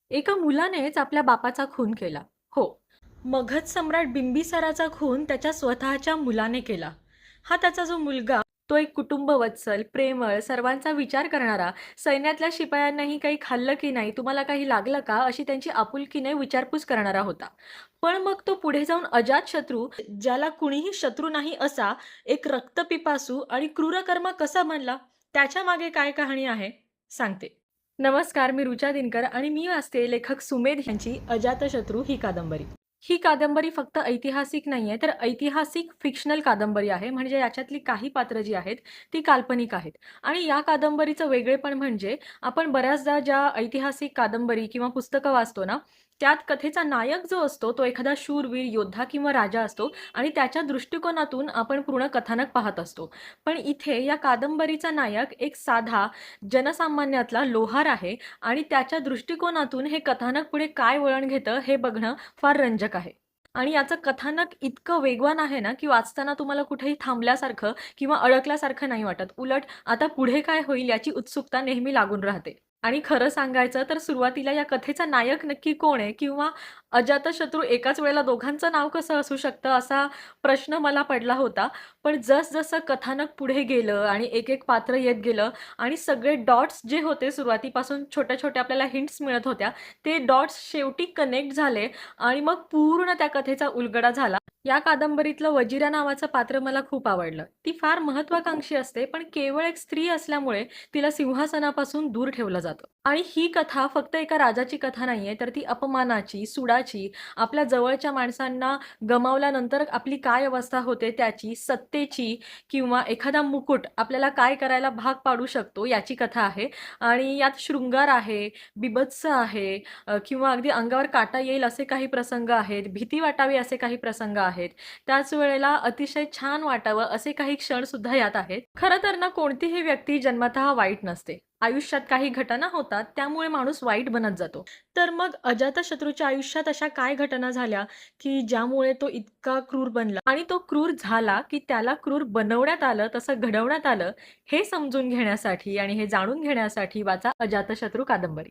एका मुलानेच आपल्या बापाचा खून केला. हो, मगध सम्राट बिंबिसाराचा खून त्याच्या स्वतःच्या मुलाने केला. हा त्याचा जो मुलगा, तो एक कुटुंबवत्सल, प्रेमळ, सर्वांचा विचार करणारा, सैन्यातल्या शिपायांनाही काही खाल्लं की नाही, तुम्हाला काही लागलं का, अशी त्यांची आपुलकीने विचारपूस करणारा होता. पण मग तो पुढे जाऊन अजातशत्रू, ज्याला कुणीही शत्रू नाही असा एक रक्तपिपासू आणि क्रूरकर्मा कसा बनला, त्याच्या मागे काय कहाणी आहे, सांगते. नमस्कार, मी रुचा दिनकर आणि मी वाचते लेखक सुमेध यांची अजातशत्रू ही कादंबरी. ही कादंबरी फक्त ऐतिहासिक नाहीये, तर ऐतिहासिक फिक्शनल कादंबरी आहे. म्हणजे याच्यातली काही पात्र जी आहेत, ती काल्पनिक आहेत. आणि या कादंबरीचं वेगळेपण म्हणजे आपण बऱ्याचदा ज्या ऐतिहासिक कादंबरी किंवा पुस्तकं वाचतो ना, त्यात कथेचा नायक जो असतो, तो एखादा शूरवीर योद्धा किंवा राजा असतो आणि त्याच्या दृष्टिकोनातून आपण पूर्ण कथानक पाहत असतो. पण इथे या कादंबरीचा नायक एक साधा जनसामान्यातला लोहार आहे आणि त्याच्या दृष्टिकोनातून हे कथानक पुढे काय वळण घेतं हे बघणं फार रंजक आहे. आणि याचं कथानक इतकं वेगवान आहे ना, की वाचताना तुम्हाला कुठेही थांबल्यासारखं किंवा अडकल्यासारखं नाही वाटत. उलट आता पुढे काय होईल याची उत्सुकता नेहमी लागून राहते. आणि खरं सांगायचं तर सुरुवातीला या कथेचा नायक नक्की कोण आहे? किंवा अजातशत्रू एकाच वेळेला दोघांचं नाव कसं असू शकतं? असा प्रश्न मला पडला होता. पण जसं कथानक पुढे गेलं आणि एक-एक पात्र येत गेलं आणि सगळे डॉट्स जे होते सुरुवातीपासून छोट्या-छोट्या आपल्याला हिंट्स मिळत होत्या, ते डॉट्स शेवटी कनेक्ट झाले आणि मग पूर्ण त्या कथेचा उलगडा झाला. या कादंबरीतलं वजिरा नावाचं पात्र मला खूप आवडलं. ती फार महत्त्वाकांक्षी असते, पण केवळ एक स्त्री असल्यामुळे तिला सिंहासनापासून दूर ठेवलं जातं. आणि ही कथा फक्त एका राजाची कथा नाहीये, तर ती अपमानाची, सुडाची, आपल्या जवळच्या माणसांना गमावल्यानंतर आपली काय अवस्था होते त्याची, सत्तेची किंवा एखादा मुकुट आपल्याला काय करायला भाग पाडू शकतो याची कथा आहे. आणि यात शृंगार आहे, बीभत्स आहे, किंवा अगदी अंगावर काटा येईल असे काही प्रसंग आहेत, भीती वाटावी असे काही प्रसंग आहेत. त्याच वेळेला अतिशय छान वाटावं असे काही क्षण सुद्धा यात आहेत. खरं तर ना कोणतीही व्यक्ती जन्मतः वाईट नसते. आयुष्यात काही घटना होतात त्यामुळे माणूस वाईट बनत जातो. तर मग अजातशत्रूच्या आयुष्यात अशा काय घटना झाल्या, की ज्यामुळे तो इतका क्रूर बनला आणि तो क्रूर झाला, की त्याला क्रूर बनवण्यात आलं, तसं घडवण्यात आलं, हे समजून घेण्यासाठी आणि हे जाणून घेण्यासाठी वाचा अजातशत्रू कादंबरी.